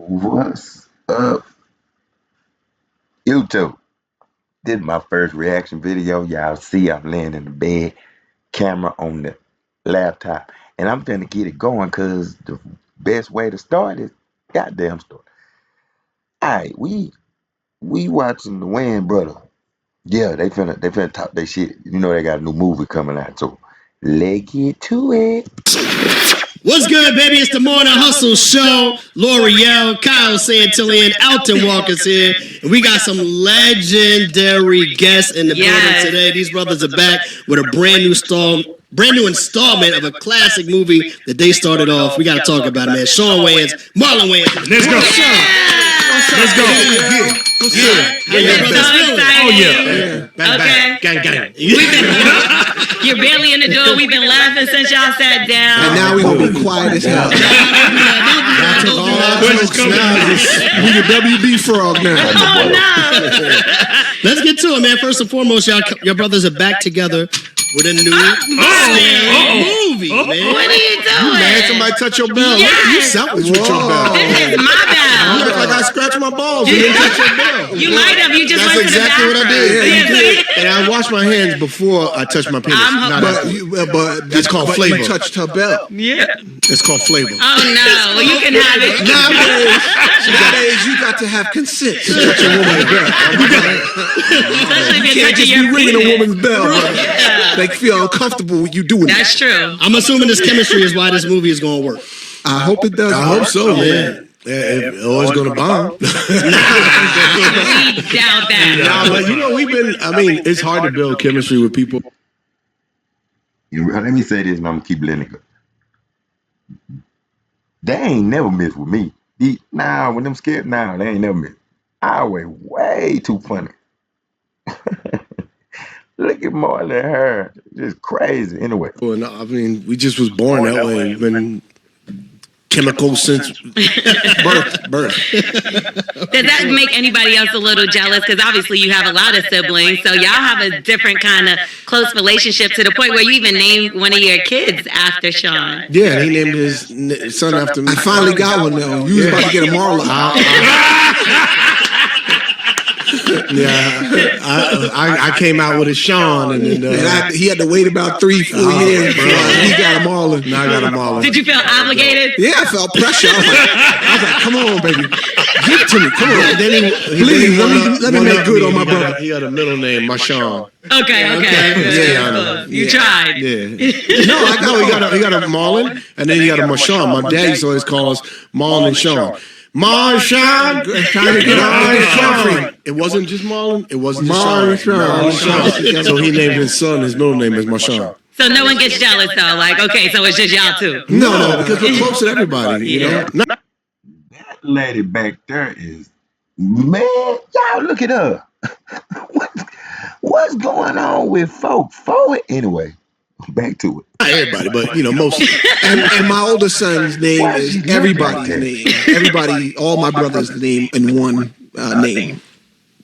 What's up, YouTube? This is my first reaction video. Y'all see I'm laying in the bed, camera on the laptop, and I'm finna get it going because the best way to start is goddamn story. Alright, we watching the Wayans brother. Yeah, they finna talk their shit. You know they got a new movie coming out, so let's get to it. What's good, baby? It's the Morning Hustle Show. L'Oreal, Kyle Santillan, Alton Walker's here. And we got some legendary guests in the building today. These brothers are back with a brand new installment of a classic movie that they started off. We got to talk about it, man. Shawn Wayans, Marlon Wayans. Let's go. Let's go. Oh, yeah. Okay. Gang. You're barely in the door. We've been laughing since y'all sat down. And now we're going to be quiet as hell. We the WB frog now. Oh, no. Let's get to it, man. First and foremost, your brothers are back together with a new movie, man. What are you doing? Man, somebody touch your bell. Yes. You selfish with your bell. This is my You look bell. like I scratched my balls. You didn't touch your bell. You might have. You just That's went to the exactly what I bathroom. did. Yeah, see? And I washed my hands before I touched my penis. But It's called flavor. You touched her bell. Yeah. It's called flavor. Oh, no. Well, you can have it. Nowadays, you got to have consent to touch a woman's bell. Especially if You you're can't touching just be your ringing a penis. woman's bell. They feel uncomfortable with you doing that. That's true. I'm assuming this chemistry is why this movie is going to work. I hope it does. I hope so, man. It's always going to bomb. We doubt that. Nah, but it's hard to build chemistry with people. Let me say this, and I'm gonna keep letting it go. They ain't never mess with me. When them scared, they ain't never miss. I was way too funny. Look at Marlon and her, just crazy. Anyway, We just was born that way. Been chemical since birth. Does that make anybody else a little jealous? Because obviously you have a lot of siblings, so y'all have a different kind of close relationship to the point where you even named one of your kids after Shawn. Yeah, he named his son after me. I finally got one now. You was about to get a Marlon. I came out with a Sean, and then He had to wait about 3-4 years before he got a Marlon. now I got a Marlon. Did you feel obligated? Yeah, I felt pressure. I was like, come on, baby. Give it to me. Come on. Please, let me make good on my brother. He had a middle name, Marshawn. Okay. Yeah. You tried. Yeah. He got a Marlon, and then he got a Marshawn. My dad used to always call us Marlon and Sean. Marshawn, trying to get Marshawn. It wasn't just Marlon. It wasn't just Marshawn. So he named his son. His middle name is Marshawn. So no one gets jealous though. Like, okay, so it's just y'all two. No, because we're close to everybody. You know. that lady back there is, man, y'all look at her. What's going on with folk? Anyway, back to it. Not everybody, but most. And my older son's name is everybody's name. Everybody, all my brothers' name in one name.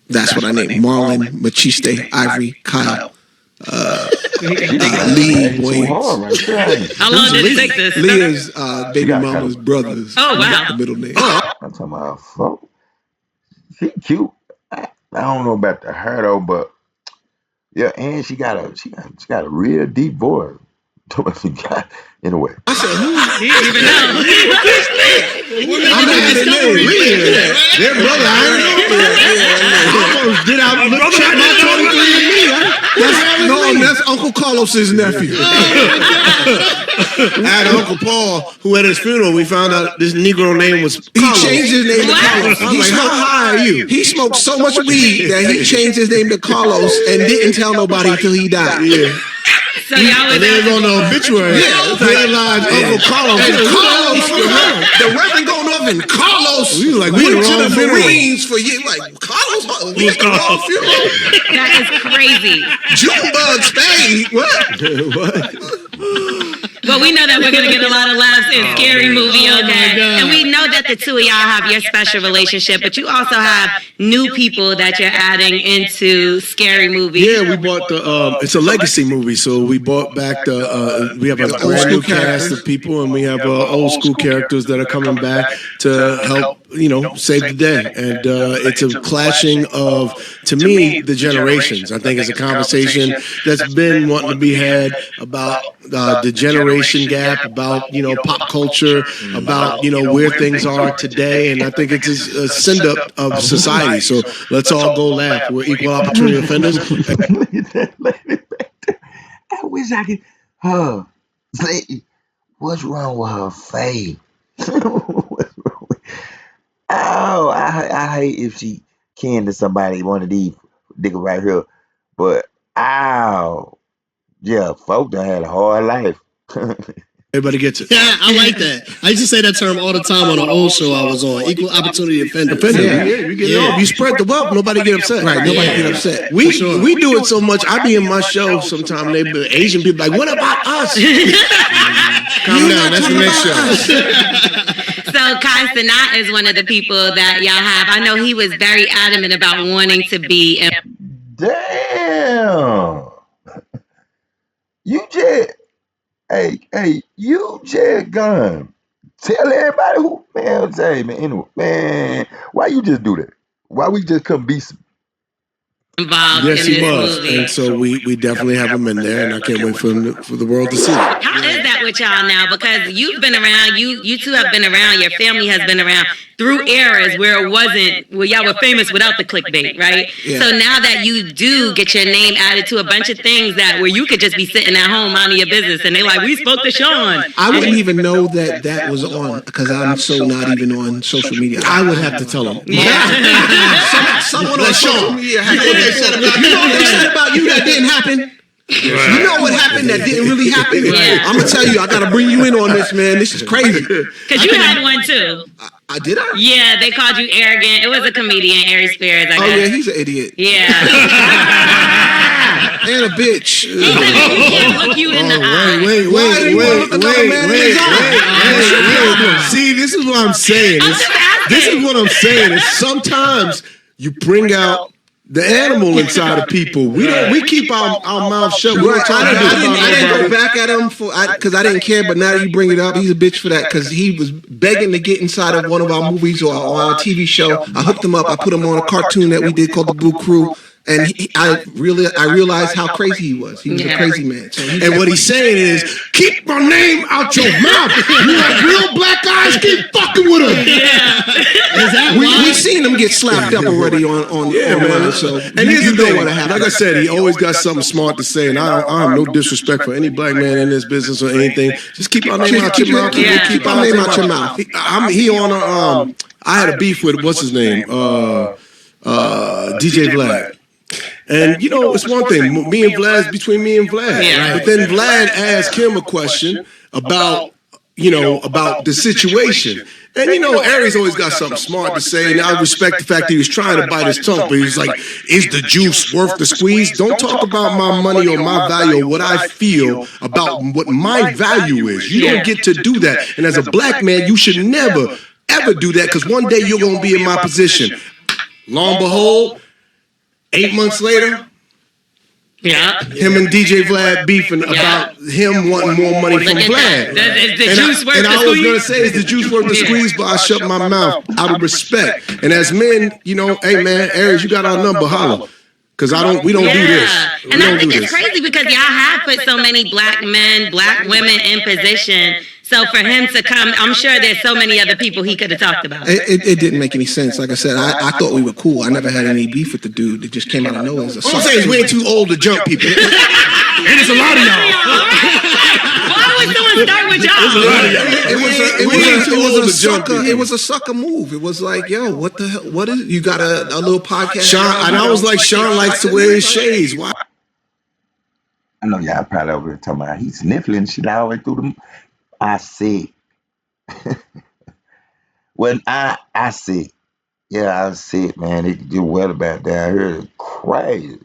That's what I named Marlon, Machiste, Ivory, Kyle, Lee, Wayans. How long did it take this? Leah's baby mama's brothers. Oh, wow. Got the middle name. I'm talking about folk. She cute. I don't know about the hair though, but yeah, and she got a real deep voice. Anyway. I said, who? He didn't even know. I'm mad at Leah. Their brother, I almost did out check my 23andMe. That's Uncle Carlos's nephew. I had Uncle Paul, who at his funeral, we found out this Negro name was He Carlos. changed his name to Carlos. I was like, how high are you? He smoked so much weed that he changed his name to Carlos and didn't tell nobody until he died. Yeah. So y'all was And then on the obituary, realized Uncle Carlos. And Carlos, the Reverend going off and Carlos We was like, we went in the to wrong the funeral. Marines for years. Like, Carlos, we at the wrong funeral. that is crazy. Junebug Spade. What? Well, we know that we're going to get a lot of laughs in Scary Movie, okay? And we know that the two of y'all have your special relationship, but you also have new people that you're adding into Scary Movie. Yeah, we bought it's a legacy movie, so we brought back we have a brand new cast of people, and we have old school characters that are coming back to help save the day. And it's a clashing of, to me, the generations. I think it's a conversation that's been wanting to be had about the generation gap, about, pop culture, about, where things are today. And I think it's a send-up of society. So let's all go laugh. We're equal opportunity offenders. Look at that lady back there. I wish I could. Say, what's wrong with her face? What's wrong with? Oh, I hate if she can to somebody, one of these niggas right here. But ow, yeah, folk done had a hard life. Everybody gets it. Yeah, I like that. I used to say that term all the time on an old show I was on. Equal opportunity offender. You get it off. You spread the wealth. Nobody get upset. Right, nobody get upset. We do it so much. I be in my show sometime. They be Asian people like, what about us? Calm down. That's the next show. So Kai Cenat is one of the people that y'all have. I know he was very adamant about wanting to be. Damn. You just. Hey, you just gone. Tell everybody who, man, anyway, man, why you just do that? Why we just couldn't be Involved Yes, in he this was. movie. And so we definitely have him in there, and I can't wait for the world to see it. How is that with y'all now? Because you've been around, you two have been around, your family has been around through eras where y'all were famous without the clickbait, right? Yeah. So now that you do get your name added to a bunch of things where you could just be sitting at home minding your business, and they like, we spoke to Sean. I wouldn't even know that was on because I'm so not even on social media. I would have to tell him. Someone on social media had they said about you. Know what they said about you that didn't happen. You know what happened that didn't really happen. Yeah. I'm gonna tell you, I gotta bring you in on this, man. This is crazy. Because you had one too. I did. Yeah, they called you arrogant. It was a comedian, Ari Spears, I Oh yeah, guess. he's an idiot Yeah. and a bitch. He said he can't look you in the eye. Wait. See, this is what I'm saying. I'm just asking. This is what I'm saying. Is sometimes you bring out the animal inside of people. We keep our mouth shut. We don't Right, talk I didn't go about back at him because I didn't care. But now that you bring it up, he's a bitch for that because he was begging to get inside of one of our movies or our TV show. I hooked him up. I put him on a cartoon that we did called The Blue Crew. And I realized how crazy he was. He was a crazy man. So And what he's saying is, keep my name out your mouth. You like real black guys, keep fucking with him. Is that we why? seen him get slapped up already on man. so And here's the know thing, what happened. like I said, he always got something smart to say, and I have no disrespect for any black man in this business or anything. Just keep our name out your mouth. Keep our name out your mouth. He on a I had a beef with what's his name, DJ Vlad. And it's one thing, me and Vlad's between me and Vlad. Yeah. But then Vlad asked him a question about the situation. And Aries always got something smart to say, and I respect the fact that he was trying to bite his tongue, but he was like, is the juice worth the squeeze? Don't talk about my money or my value or what I feel about what my value is. You don't get to do that. And as a black man, you should never, ever do that, because one day you're going to be in my position. Lo and behold, 8 months later, Yeah. him and DJ Vlad beefing about him wanting more money from Look at Vlad. that. Is the juice worth And the I was squeeze? going to say, is the juice worth the squeeze? But I shut my mouth out of respect. And as men, hey man, Aries, you got our number, holla. Because we don't do this. And I think it's crazy because y'all have put so many black men, black women in position. So for him to come, I'm sure there's so many other people he could have talked about. It didn't make any sense. Like I said, I thought we were cool. I never had any beef with the dude. It just came out of nowhere. All I'm saying is we ain't too old to jump people. And it's a lot of y'all. Why would someone start with y'all? It was a sucker move. It was like, yo, what the hell? What is it? You got a little podcast? And I was like, Sean likes to wear his shades. Why? I know y'all probably over here talking about he's sniffling shit all the way through them. I see. When I see. Yeah, I see it, man. It get wet about down here. It's crazy.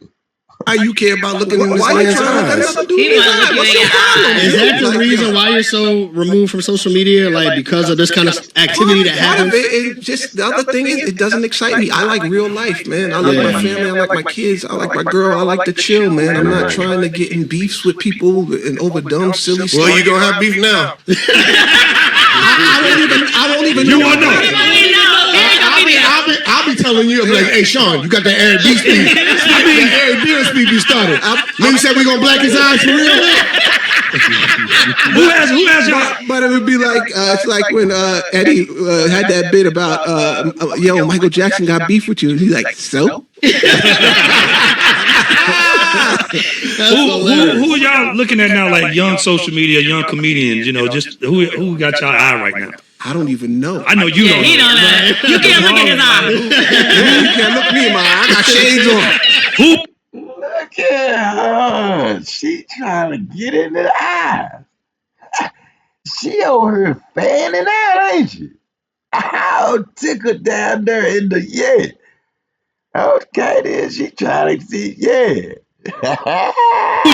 Why you care about looking in this Why you man's trying to look eyes? another dude in He his wanna eye? look you What's in your your problem? eye. Is that the reason why you're so removed from social media? Like because of this kind of activity that Part of happens? it just the other thing is it doesn't excite me. I like real life, man. I like my family. I like my kids. I like my girl. I like to chill, man. I'm not trying to get in beefs with people and over dumb, silly stuff. Well, you going to have beef now. I won't even. You won't know. You know, telling you, I'm like, hey, Sean, you got that Eric B speech. I mean, that Eric B speech you started. Maybe said we're going to black his eyes for real. Who has y'all? But it would be like it's like when Eddie had that bit about Michael Jackson got beef with you. He's like, so? Who are y'all looking at now, like young social media, young comedians? You know, just who got y'all eye right now? I don't even know. I know you don't. He don't know. You can't look in his eye. You can't look me in my eye. I got shades on. Look at her. She trying to get in the eyes. She over here fanning out, ain't she? I'll tickled down there in the Okay, then she trying to see, Who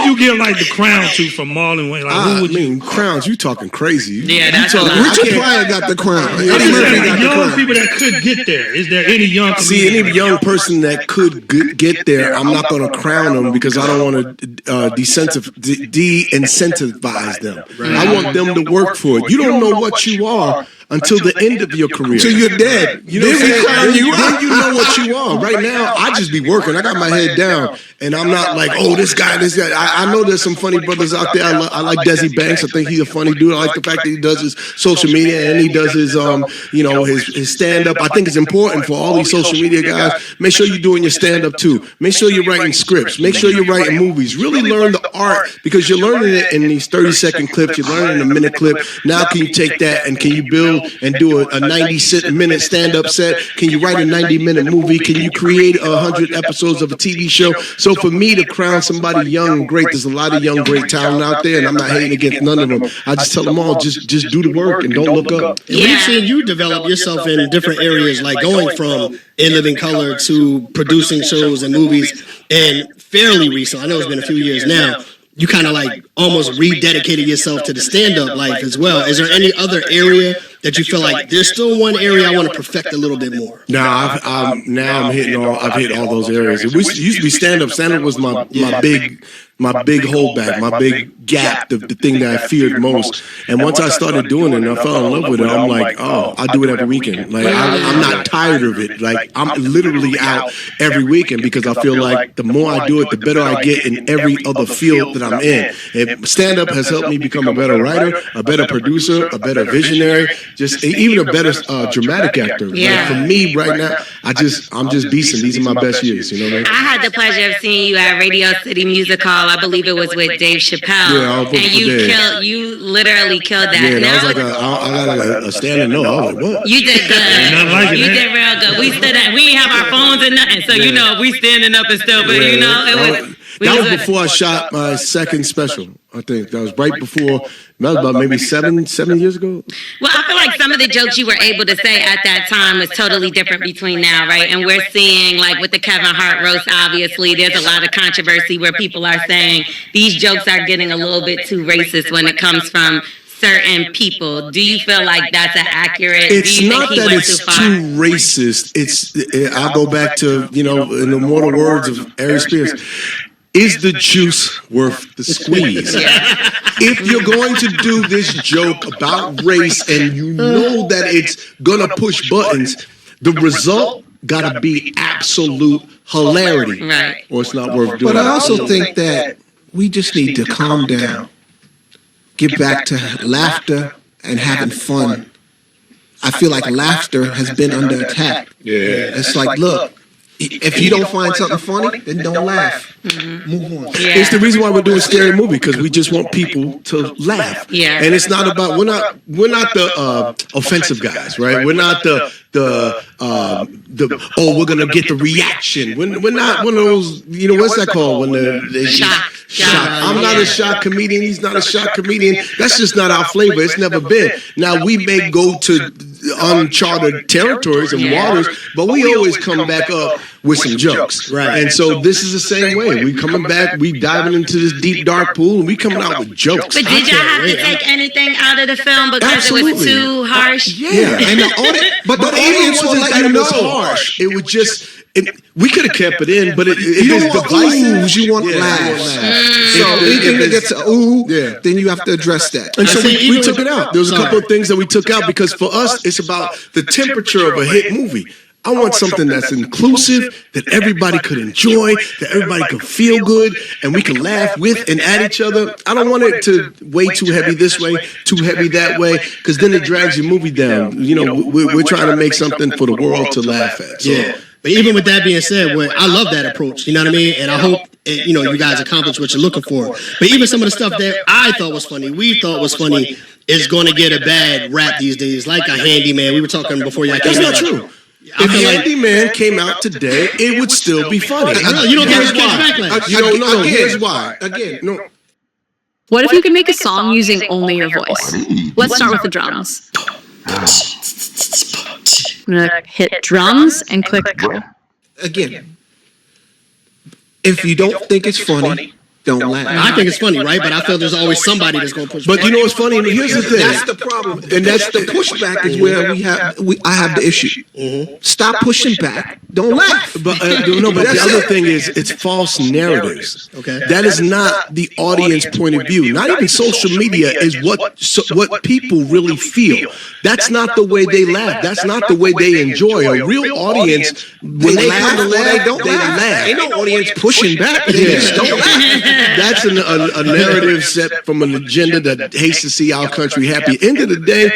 you give like the crown to from Marlon Wayne? Like, who would you? Crowns, you talking crazy. Yeah, that's a lot. Richard Pryor got the crown. I'm Eddie saying, Murphy like, got the young crown. people that could get there. Is there any young See, comedian? any young person that could get there, I'm not going to crown them because I don't want to de-incentivize them. I want them to work for it. You don't know what you are until the end of your career. Till you're dead. You know what I'm Then we saying? crown you. Then you know what you are. Right now, I just be working. I got my head down, and I'm not like, oh, this guy. I know there's some funny brothers out there. I like Desi Banks. I think he's a funny dude. I like the fact that he does his social media and he does his, his stand up. I think it's important for all these social media guys. Make sure you're doing your stand up too. Make sure you're writing scripts. Make sure you're writing movies. Really learn the art because you're learning it in these 30-second clips. You're learning a minute clip. Now, can you take that and can you build and do a 90-minute stand-up set? Can you write a 90-minute movie? Can you create 100 episodes of a TV show? So for me to crown somebody young and great, there's a lot of young, great talent out there, and I'm not hating against none of them. I just tell them all, just do the work and don't look up. And we've seen you develop yourself in different areas, like going from In Living Color to producing shows and movies, and fairly recent, I know it's been a few years now, you kind of like almost rededicated yourself to the stand-up life as well. Is there any other area that you feel like there's still one area I want to perfect a little bit more? Now I'm hitting all. I've hit all those areas. It used to be stand-up. Stand-up was my big holdback, my big gap, the thing that I feared most. And once I started doing it and I fell in love with it, I'm like, oh, I do it every weekend. Like I'm not tired of it. Like I'm literally out every weekend because I feel like the more I do it, the better I get in every other field that I'm in. And stand-up has helped me become a better writer, a better producer, a better visionary, just even a better dramatic actor. Yeah. Like for me right now, I'm just beasting. These are my best years. You know what I mean? I had the pleasure of seeing you at Radio City Music Hall. I believe it was with Dave Chappelle. Yeah, I was and you Dave. you literally killed that. Yeah, that Now was like I got a standing no. I was like, what? you did good. Nothing like it, You man. did real good. We stood up. We didn't have our phones and nothing, so you know we standing up and stuff. But you know it was. That was before I shot my second special. I think that was right before. That was about maybe seven years ago. Well, I feel like some of the jokes you were able to say at that time was totally different between now, right? And we're seeing, like, with the Kevin Hart roast, obviously, there's a lot of controversy where people are saying these jokes are getting a little bit too racist when it comes from certain people. Do you feel like that's an accurate? It's do you not think he that went it's too far? too racist. I'll go back to, in the immortal words of Ari Spears. Is the juice worth the squeeze? If you're going to do this joke about race and you know that it's gonna push buttons, the result gotta be absolute hilarity, Right. or it's not worth doing. But I also think that we just need to calm down, get back to laughter and having fun. I feel like laughter has been under attack. Yeah. It's like, look, if you don't find something funny, then don't laugh. Move on. Yeah. It's the reason why we're doing Scary Movie, because we just want people to laugh. Yeah. And it's not about we're not the offensive guys, right? We're not the we're gonna get the reaction. We're not one of those. What's that called? When they Shock. I'm not a shock comedian. He's not a shock comedian. That's just not our flavor. It's never been. Now we may go to uncharted territories and waters, but we always come back up with some jokes. Right. And so this is the same way. We coming back, we diving into this deep dark pool, and we coming out with jokes. But did y'all have to take anything out of the film because it was Absolutely. too harsh? Yeah, and the audience wasn't let that you it was know. harsh. It was just we could have kept it in, but it You is don't want divisive. oohs, you want Yeah, laughs. So So anything that gets ooh, Yeah. then you have to address that. And so I see, we even took with- it out. There was a Sorry. couple of things that we took out because for us, it's about the temperature of a hit movie. I want something that's inclusive, that everybody could enjoy, that everybody could feel good, and we can laugh with and at each other. I don't want it to way too heavy this way, too heavy that way, because then it drags your movie down. You know, we're trying to make something for the world to laugh at. So. Yeah. But even with that being said, I love that approach, you know what I mean? And I hope, you guys accomplish what you're looking for. But even some of the stuff that I thought was funny, we thought was funny, is going to get a bad rap these days, like a Handyman. We were talking before y'all came That's in. not true. If Handyman came out today, it would still be funny. You don't think it's why? backlash? No, here's why. Again, no. What if you could make a song using only your voice? Let's start with the drums. I'm gonna hit drums and click. Again, if you don't think it's funny, don't laugh. I think it's funny, right? But I feel there's always somebody that's going to push But back. you know what's funny? Here's the thing. That's the problem, and that's the pushback is where I have the issue. Stop pushing back. Don't laugh. But the other thing is, it's false narratives. Okay. That is not the audience point of view. Not even social media is what people really feel. That's not the way they laugh. That's not the way they enjoy. A real audience, when they laugh come to or they laugh, don't they laugh. laugh. Ain't no audience pushing back. They just don't laugh. That's a narrative set from an agenda that hates to see our country happy. End of the day,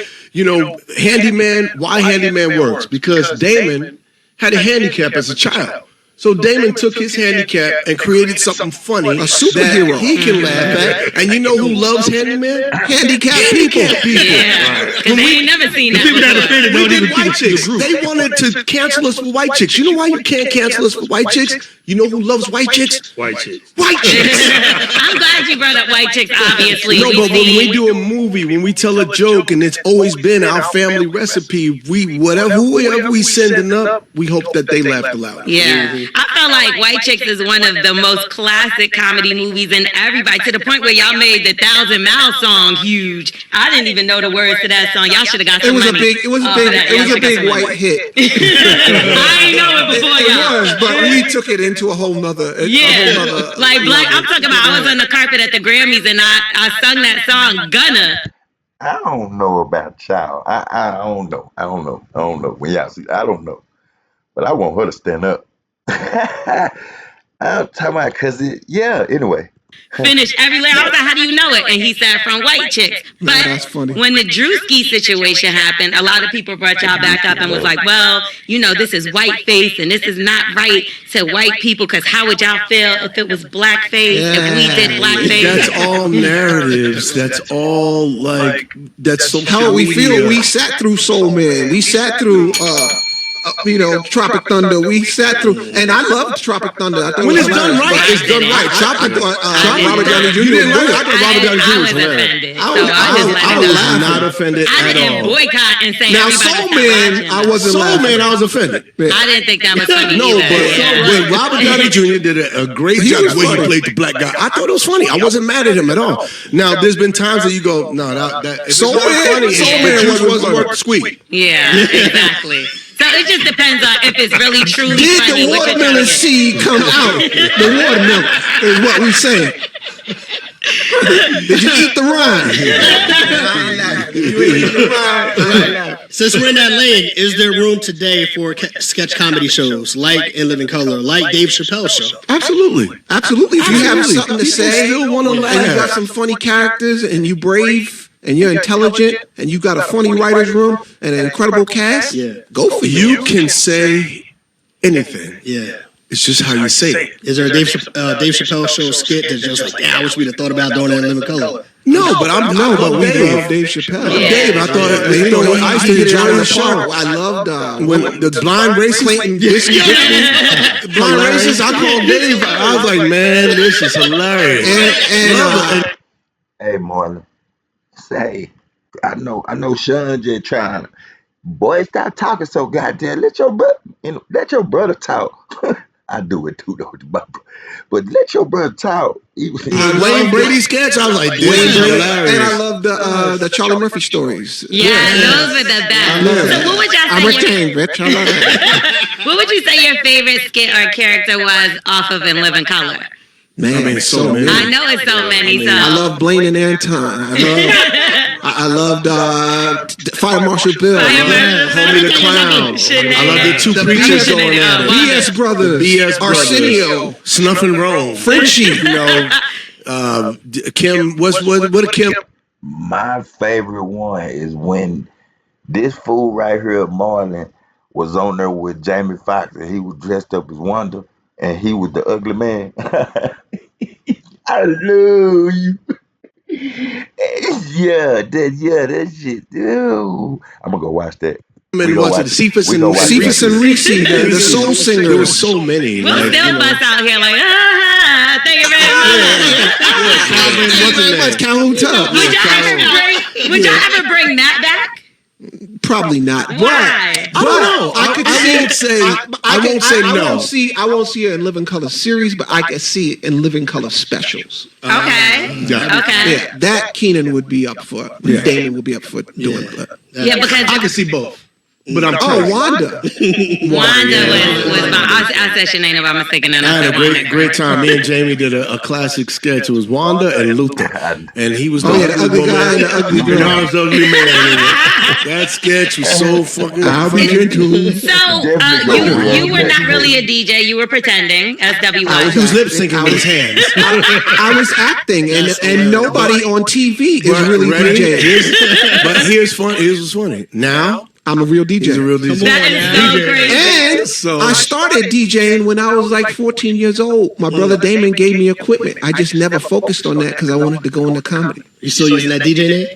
Handyman, why Handyman works? Because Damon had a handicap as a child. So Damon took his handicap and created something funny, A superhero. that he can laugh at. And you know who loves Handyman? Handicapped people. Yeah, because they ain't never seen that. People that offended We don't did even white keep the chicks. group. They wanted to cancel us for white chicks. You know why you can't cancel us for white chicks? You know who loves white chicks? White chicks. White chicks. I'm glad you brought up white chicks, obviously. No, but when we do a movie, when we tell a joke, and it's always been our family recipe, whoever we sending up, we hope that they laugh aloud. Yeah. I felt like White Chicks is one of the most classic comedy movies, and everybody, to the point where y'all made the 1,000 Mile song huge. I didn't even know the words to that song. Y'all should have got some money. It was a big white hit. I ain't know it before y'all. It was, but we took it into a whole nother. Like Black, I'm talking about, I was on the carpet at the Grammys and I sung that song, Gunna. I don't know about y'all. I don't know. I don't know. When y'all see, I don't know. But I want her to stand up. I'm talking about anyway. Finish every lyric. I was like, how do you know it? And he said from White Chicks. But that's funny. when the Drewski situation happened, a lot of people brought y'all back up and was like, well, this is whiteface and this is not right to white people, because how would y'all feel if it was blackface, if we did blackface? That's all narratives. That's all that's social How we media. feel. We sat through Soul Man. We sat through Tropic Thunder. We sat through, and I loved Tropic Thunder. I thought When it was it's done hilarious. right, it's done right. Robert Downey Jr. You didn't like it? I I thought Robert Downey Jr. was was hilarious. offended. I So was- I just let I it was go. laughing. Not offended I at didn't all. boycott and say Now, everybody Soul stop Man, watching. I wasn't Soul laughing. Man, I was offended. I didn't think that was funny No, either. but Robert Downey Jr. did a great He job was the way he funny. played the black guy. I thought it was funny. I wasn't mad at him at all. Now, there's been times that you go, no, that if Soul it's not Man- funny, Soul the Man juice wasn't wasn't funny. worth the squeeze. Yeah, exactly. So it just depends on if it's really truly Did funny. the what you're watermelon trying to get. seed come out? The watermelon is what we saying. Did you eat the rind? You ain't eat the rind. Since we're in that lane, is there room today for sketch comedy shows like In Living Color, like Dave Chappelle's show? Absolutely. Absolutely. If you have Absolutely. something to People say, still wanna and you laugh. got some funny characters, and you brave, and you're intelligent, and you got a funny writer's room, and an incredible cast, go for it. You can say anything. Yeah. It's just how you say it. Is there a Dave Chappelle show skit that's just like, I wish we'd have thought about doing it in Living Color? No, but I'm No, but we Dave. love Dave Chappelle. Dave, I thought, I used to hit it out enjoy of the show. I loved When the blind racist, Clayton blind racist, I called Dave. I was like, man, this is hilarious. and Hey, Marlon. Say, I know Sean just trying. Boy, stop talking so goddamn. Let your brother talk. I do it too, though, but let your brother talk. Wayne Brady sketch, I was like, this is hilarious. and I love the Charlie Murphy stories. Yeah, those were the best. So what would y'all I'm a say? king, bitch. I love that. What would you say your favorite skit or character was off of In Living Color? Man, I mean, so many. I know it's so many. So I love Blaine and Anton. I loved Fire Marshal Bill. Homie the Clown. I love the two preachers going at it. BS Brothers. BS Arsenio. Snuff and Rome. Frenchie. You know, Kim. What Kim? My favorite one is when this fool right here, Marlon, was on there with Jamie Foxx, and he was dressed up as Wanda, and he was the ugly man. I love you. that shit. Dude. I'm gonna go watch that. And what's it? Cephas and Reese, the soul singer. There was so many. we'll still bust out here like, thank you very much. Calhoun Tubb. Would y'all ever bring that back? Probably not. Why? I don't know. I won't say no. I won't see it in Living Color series, but I can see it in Living Color specials. Okay. Yeah. Okay. Yeah, that Keenan would be up for. Damon would be up for doing. Yeah, because I can see both. But I'm Wanda. Wanda was my. I said your name if I'm mistaken. I had a great time. Me and Jamie did a classic sketch. It was Wanda and Luther, and he was the ugly guy and the ugly girl. I was the ugly man. That sketch was so fucking. I'll be gentle. So you were not really a DJ. You were pretending SW1. He was lip syncing with his hands. I was acting, and nobody on TV is really DJing. But here's what's funny. Now I'm a real DJ. he's a real DJ. That is so crazy. And I started DJing when I was like 14 years old. My brother Damon gave me equipment. I just never focused on that because I wanted to go into comedy. You still using that DJ name?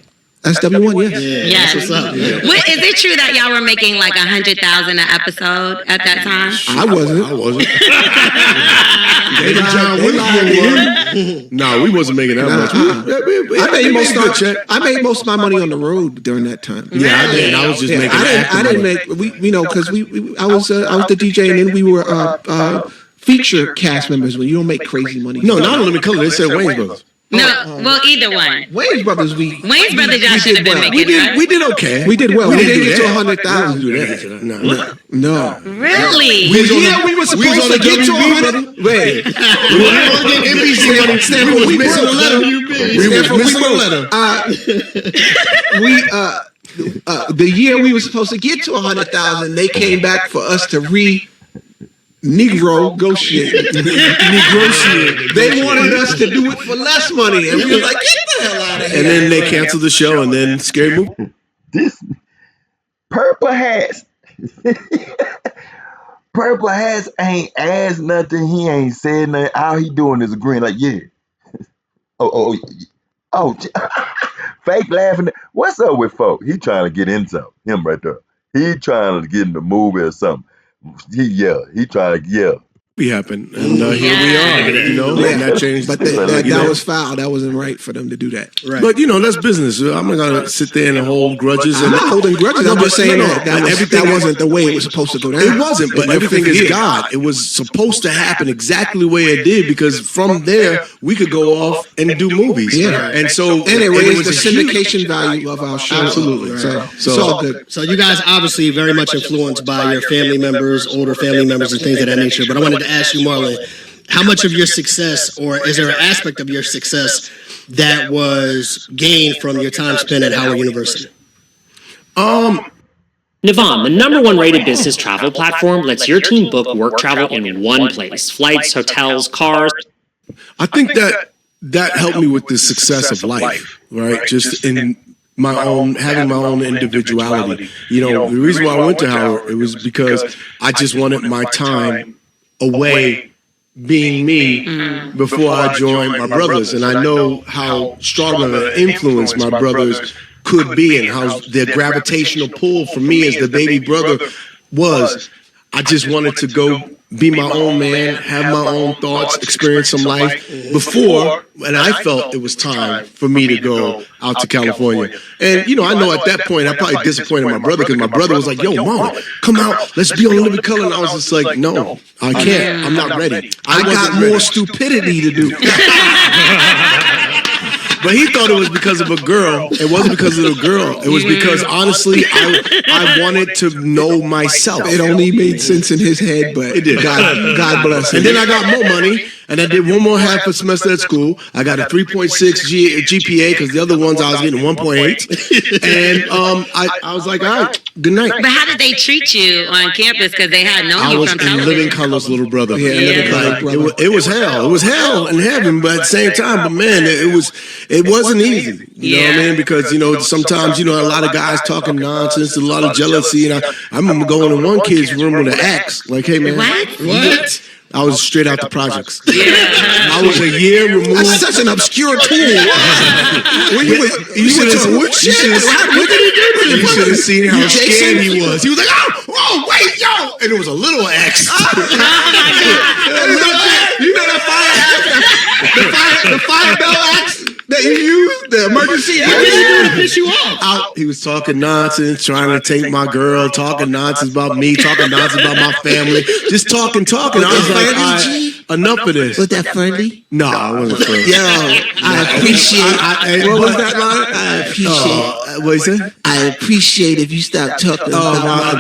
SW1, yes. Yes. That's what's up. Is it true that y'all were making like 100,000 an episode at that time? I wasn't. Maybe John Wick. No, we wasn't making that much. I made most of my money on the road during that time. Yeah, I did. I was just making. I didn't make. Because I was the DJ, and then we were feature cast members. When you don't make crazy money. No, not on Living Color. They said Wayne's Brothers. No, well, either one. Wayne's Brothers, Wayne's Brothers, y'all should have been making it. We did okay. We did well. We didn't get to $100,000. No. Really? We were supposed to get to 100. Wait. NBC money. Stanford was missing a letter. We were missing a letter. The year we were supposed to get to 100,000, they came back for us to negotiate. They wanted us to do it for less money, and we were like, "Get the hell out of here!" And then they canceled the show, and then Scary Movie. This Purple Hats. Purple Hats ain't asked nothing. He ain't said nothing. All he doing is agreeing, like, yeah. Oh. Fake laughing. What's up with folk? He trying to get into him right there. He trying to get in the movie or something. He trying to yell. Happened, and here we are. And that changed. But that was foul. That wasn't right for them to do that. Right. But that's business. I'm not gonna sit there and hold grudges. I'm not holding grudges. I'm just saying that wasn't the way it was supposed to go down. It wasn't, but everything is God. It was supposed to happen exactly the way it did, because from there we could go off and do movies. Yeah, and it raised the syndication value of our show. Absolutely. Right. So it's all good. So you guys obviously very much influenced by your family members, older family members, and things of that nature. But I wanted to ask you, Marlon, how much of your success, or is there an aspect of your success that was gained from your time spent at Howard University? Navam, the #1 rated business travel platform, lets your team book work travel in one place. Flights, hotels, cars. I think that helped me with the success of life, right? Just in having my own individuality. The reason why I went to Howard, it was because I just wanted my time away being me before I joined my brothers. And I know how strong of an influence my brothers could be, and how their gravitational pull for me as the baby brother was. I just wanted to go be my own man, have my own thoughts, experience some life before, and I felt it was time for me to go out to California. And, I know at that point, I probably disappointed my brother, because my brother was like, yo, Mom, come out, let's be on Living Color. And I was just like, no, I can't. I'm not ready. I got more stupidity to do. But he thought it was because of a girl. It wasn't because of the girl. It was because, honestly, I wanted to know myself. It only made sense in his head, but it did. God bless him. And then I got more money, And I did one more half a semester at school. I got a 3.6 GPA because the other ones I was getting 1.8. And I was like, all right, good night. But how did they treat you on campus? Because they had known I you was from in television. living color's little brother. Yeah, Living Color's brother. It was hell. It was hell in heaven, but at the same time, but man, it wasn't easy. You know what I mean? Because sometimes a lot of guys talking nonsense, a lot of jealousy, and I remember going in one kid's room with an axe, like, hey man, What? I was straight out the projects. Yeah. I was a year removed. That's such an obscure tool. You should have what did he do to You should have seen how Jason? scared he was. He was like, oh, wait, yo! And it was a little axe. You know that fire axe? The fire bell axe that you use? The emergency axe? What did he do to piss you off? He was talking nonsense, trying to take my girl, talking nonsense about me, talking nonsense about my family. Just talking. I was like, all right, enough of this. Was that friendly? No, I wasn't friendly. Yo, I appreciate. What was that line? I appreciate. What you say? I appreciate if you stop talking about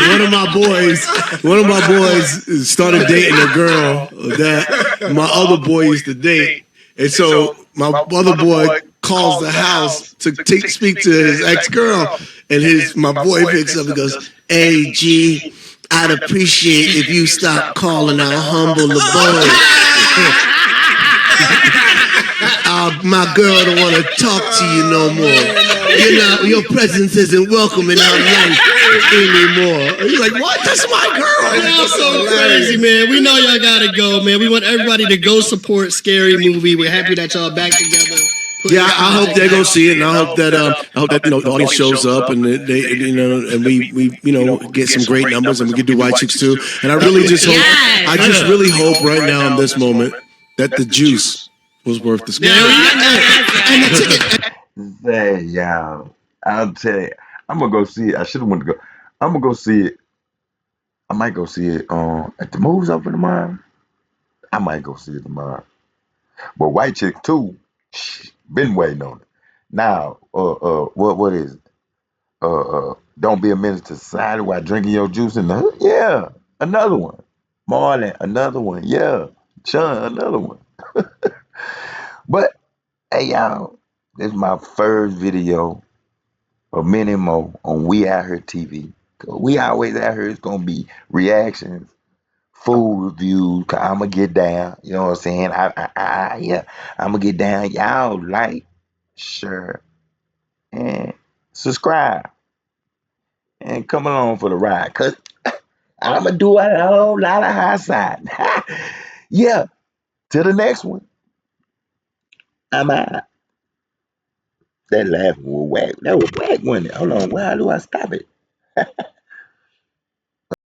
one of my boys started dating a girl that my other boy used to date, and so my other boy calls the house to speak to his ex-girl, and my boy picks up and goes, "Hey G, I'd appreciate if you stop calling our humble boy. My girl don't want to talk to you no more. Your presence isn't welcome in our life anymore." He's like, "What? That's my girl." Y'all so crazy, man. We know y'all gotta go, man. We want everybody to go support Scary Movie. We're happy that y'all back together. Yeah, I hope they're gonna see it, and I hope that the audience shows up, and they and we get some great numbers, and we can do White Chicks too. And I really just hope, really hope right now in this moment that the juice was worth the square. And the ticket. Say, y'all, I'll tell you, I'm gonna go see it. I should have went to go. I'm gonna go see it. I might go see it at the movies open tomorrow. I might go see it tomorrow. But White Chick 2, been waiting on it. Now, what is it? Don't be a menace to society while drinking your juice in the hood. Yeah, another one. Marlon, another one. Yeah, Sean, another one. But hey, y'all, this is my first video of many more on We Out Here TV. 'Cause we always out here. It's gonna be reactions, food reviews. Cause I'ma get down. You know what I'm saying? Yeah, I'ma get down. Y'all like, share, and subscribe, and come along for the ride. Cause I'ma do a whole lot of high side. Yeah. Till the next one. I'm out. That laughing was whack. That was whack, wasn't it? Hold on. How do I stop it?